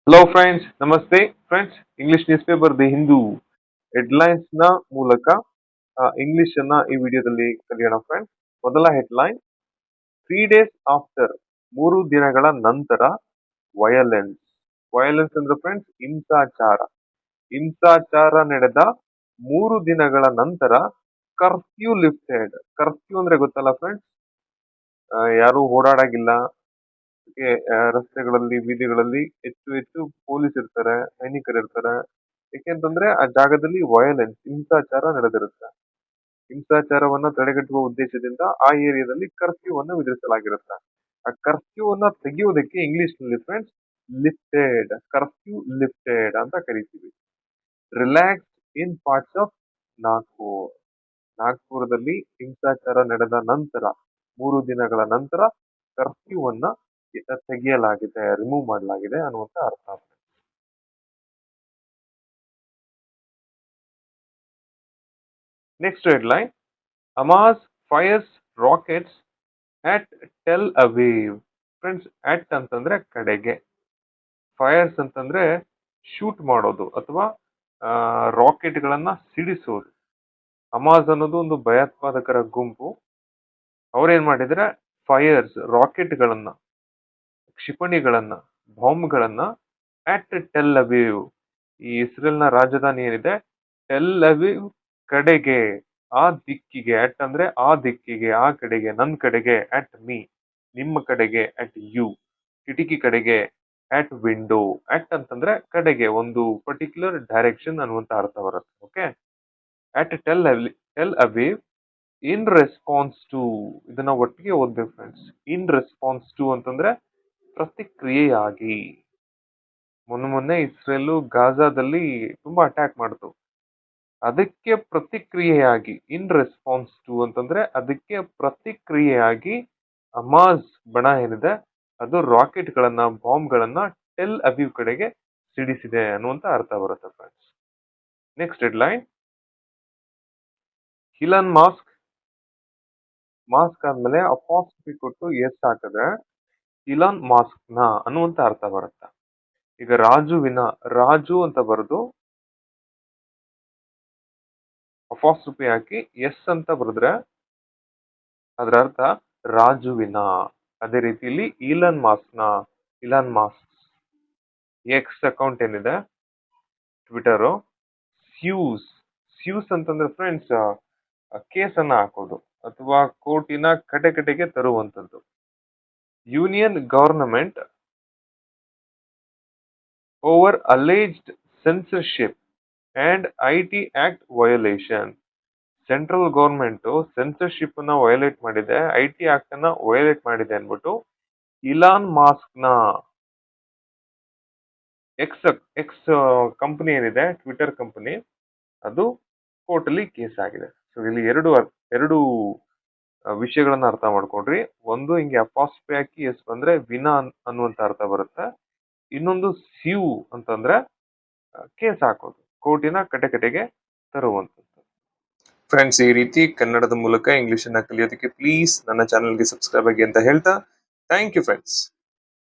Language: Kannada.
ಹಲೋ ಫ್ರೆಂಡ್ಸ್, ನಮಸ್ತೆ friends. English news paper the Hindu headlines ನ ಮೂಲಕ ಇಂಗ್ಲಿಷ್ ಅನ್ನ ಈ ವಿಡಿಯೋದಲ್ಲಿ ಕಲಿಯೋಣ ಫ್ರೆಂಡ್ಸ್. ಮೊದಲ ಹೆಡ್ಲೈನ್: 3 days ಆಫ್ಟರ್, 3 ದಿನಗಳ ನಂತರ ವಯಲೆನ್ಸ್. ವಯಲೆನ್ಸ್ ಅಂದ್ರೆ ಫ್ರೆಂಡ್ಸ್ ಹಿಂಸಾಚಾರ. ಹಿಂಸಾಚಾರ ನಡೆದ 3 ದಿನಗಳ ನಂತರ ಕರ್ಫ್ಯೂ ಲಿಫ್ಟೆಡ್. ಕರ್ಫ್ಯೂ ಅಂದ್ರೆ ಗೊತ್ತಲ್ಲ ಫ್ರೆಂಡ್ಸ್, ಯಾರು ಓಡಾಡಾಗಿಲ್ಲ. ರಸ್ತೆಗಳಲ್ಲಿ, ಬೀದಿಗಳಲ್ಲಿ ಹೆಚ್ಚು ಹೆಚ್ಚು ಪೊಲೀಸ್ ಇರ್ತಾರೆ, ಸೈನಿಕರು ಇರ್ತಾರೆ. ಯಾಕೆಂತಂದ್ರೆ ಆ ಜಾಗದಲ್ಲಿ ವಯಲೆನ್ಸ್, ಹಿಂಸಾಚಾರ ನಡೆದಿರುತ್ತೆ. ಹಿಂಸಾಚಾರವನ್ನ ತಡೆಗಟ್ಟುವ ಉದ್ದೇಶದಿಂದ ಆ ಏರಿಯಾದಲ್ಲಿ ಕರ್ಫ್ಯೂ ಅನ್ನು ವಿಧಿಸಲಾಗಿರುತ್ತೆ. ಆ ಕರ್ಫ್ಯೂ ಅನ್ನ ತೆಗೆಯುವುದಕ್ಕೆ ಇಂಗ್ಲಿಷ್ ನಲ್ಲಿ ಫ್ರೆಂಡ್ಸ್ ಲಿಫ್ಟೆಡ್, ಕರ್ಫ್ಯೂ ಲಿಫ್ಟೆಡ್ ಅಂತ ಕರಿತೀವಿ. Relax in parts of Nagpur. ನಾಗ್ಪುರದಲ್ಲಿ ಹಿಂಸಾಚಾರ ನಡೆದ ನಂತರ 3 ದಿನಗಳ ನಂತರ ಕರ್ಫ್ಯೂ ಅನ್ನ ತೆಗೆಯಲಾಗಿದೆ, ರಿಮೂವ್ ಮಾಡಲಾಗಿದೆ ಅನ್ನುವಂತ ಅರ್ಥ. Next headline: Hamas fires rockets at Tel Aviv. Friends, at ಅಂತಂದ್ರೆ ಕಡೆಗೆ, ಫೈರ್ಸ್ ಅಂತಂದ್ರೆ ಶೂಟ್ ಮಾಡೋದು ಅಥವಾ ರಾಕೆಟ್ ಗಳನ್ನ ಸಿಡಿಸೋದು. ಹಮಾಸ್ ಅನ್ನೋದು ಒಂದು ಭಯೋತ್ಪಾದಕರ ಗುಂಪು. ಅವ್ರೇನ್ ಮಾಡಿದ್ರೆ ಫೈರ್ಸ್, ರಾಕೆಟ್ ಗಳನ್ನ, ಕ್ಷಿಪಣಿಗಳನ್ನ, ಬಾಂಬ್ಗಳನ್ನ ಅಟ್ ಟೆಲ್ ಅವೀವ್, ಈ ಇಸ್ರೇಲ್ನ ರಾಜಧಾನಿ ಏನಿದೆ ಟೆಲ್ ಅವೀವ್ ಕಡೆಗೆ, ಆ ದಿಕ್ಕಿಗೆ. ಅಟ್ ಅಂದ್ರೆ ಆ ದಿಕ್ಕಿಗೆ, ಆ ಕಡೆಗೆ, ನನ್ ಕಡೆಗೆ. ಅಟ್ ಮೀ, ನಿಮ್ಮ ಕಡೆಗೆ. ಅಟ್ ಯು, ಕಿಟಕಿ ಕಡೆಗೆ. ಅಟ್ ವಿಂಡೋ, ಅಟ್ ಅಂತಂದ್ರೆ ಕಡೆಗೆ, ಒಂದು ಪರ್ಟಿಕ್ಯುಲರ್ ಡೈರೆಕ್ಷನ್ ಅನ್ನುವಂತ ಅರ್ಥ ಬರುತ್ತೆ. Okay, at Tel Aviv in response to. ಇದನ್ನ ಒಟ್ಟಿಗೆ ಓದ್ಬೇಕು ಫ್ರೆಂಡ್ಸ್. ಇನ್ ರೆಸ್ಪಾನ್ಸ್ ಟು ಅಂತಂದ್ರೆ ಪ್ರತಿಕ್ರಿಯೆಯಾಗಿ. ಮೊನ್ನೆ ಇಸ್ರೇಲು ಗಾಜಾದಲ್ಲಿ ತುಂಬಾ ಅಟ್ಯಾಕ್ ಮಾಡ್ತು. ಅದಕ್ಕೆ ಪ್ರತಿಕ್ರಿಯೆಯಾಗಿ, ಇನ್ ರೆಸ್ಪಾನ್ಸ್ ಟು ಅಂತಂದ್ರೆ ಅದಕ್ಕೆ ಪ್ರತಿಕ್ರಿಯೆಯಾಗಿ ಹಮಾಸ್ ಬಣ ಏನಿದೆ ಅದು ರಾಕೆಟ್ ಗಳನ್ನ, ಬಾಂಬ್ ಗಳನ್ನ ಟೆಲ್ ಅವೀವ್ ಕಡೆಗೆ ಸಿಡಿಸಿದೆ ಅನ್ನುವಂತ ಅರ್ಥ ಬರುತ್ತೆ friends. Next headline: Elon mask. Mask ಆದ್ಮೇಲೆ ಅಪಾಸ್ಟ್ರಫಿ ಕೊಟ್ಟು ಎಸ್ ಹಾಕಿದ್ರೆ ಇಲಾನ್ ಮಾಸ್ಕ್ ನ ಅನ್ನುವಂತ ಅರ್ಥ ಬರುತ್ತೆ. ಈಗ ರಾಜುವಿನ, ರಾಜು ಅಂತ ಬರೆದು ಅಪಾಸ್ಟ್ರಫಿ ಹಾಕಿ ಎಸ್ ಅಂತ ಬರೆದ್ರೆ ಅದರ ಅರ್ಥ ರಾಜುವಿನ. ಅದೇ ರೀತಿಯಲ್ಲಿ ಇಲಾನ್ ಮಾಸ್ಕ್ ಎಕ್ಸ್ ಅಕೌಂಟ್ ಏನಿದೆ ಟ್ವಿಟರ್, ಸ್ಯೂಸ್ ಅಂತಂದ್ರೆ ಫ್ರೆಂಡ್ಸ್ ಕೇಸನ್ನ ಹಾಕೋದು ಅಥವಾ ಕೋರ್ಟಿನ ಕಟಕಟೆಗೆ ತರುವಂತದ್ದು. Union government over alleged censorship and IT act violation. Central government censorship ಅನ್ನ ವಯೋಲೇಟ್ ಮಾಡಿದೆ, ಐಟಿ ಆಕ್ಟ್ ಅನ್ನ ವಯೋಲೇಟ್ ಮಾಡಿದೆ ಅನ್ಬಿಟ್ಟು ಇಲಾನ್ ಮಾಸ್ಕ್ ನ ಎಕ್ಸ್ ಕಂಪನಿ ಏನಿದೆ, ಟ್ವಿಟರ್ ಕಂಪನಿ, ಅದು ಕೋರ್ಟ್ ಅಲ್ಲಿ ಕೇಸ್ ಆಗಿದೆ. ಸೊ ಇಲ್ಲಿ ಎರಡು ವಿಷಯಗಳನ್ನ ಅರ್ಥ ಮಾಡ್ಕೊಂಡ್ರಿ. ಒಂದು, ಹಿಂಗೆ ಅಪಾಸ್ಟ್ರಫಿ ಹಾಕಿ ಎಸ್ ಬಂದ್ರೆ ವಿನಾ ಅನ್ನುವಂತ ಅರ್ಥ ಬರುತ್ತೆ. ಇನ್ನೊಂದು ಸ್ಯೂ ಅಂತಂದ್ರೆ ಕೇಸ್ ಹಾಕೋದು, ಕೋರ್ಟಿನ ಕಟಕಟೆಗೆ ತರುವಂತದ್ದು. ಫ್ರೆಂಡ್ಸ್, ಈ ರೀತಿ ಕನ್ನಡದ ಮೂಲಕ ಇಂಗ್ಲಿಷ್ ಅನ್ನ ಕಲಿಯೋದಕ್ಕೆ ಪ್ಲೀಸ್ ನನ್ನ ಚಾನೆಲ್ಗೆ ಸಬ್ಸ್ಕ್ರೈಬ್ ಆಗಿ ಅಂತ ಹೇಳ್ತಾ ಥ್ಯಾಂಕ್ ಯು ಫ್ರೆಂಡ್ಸ್.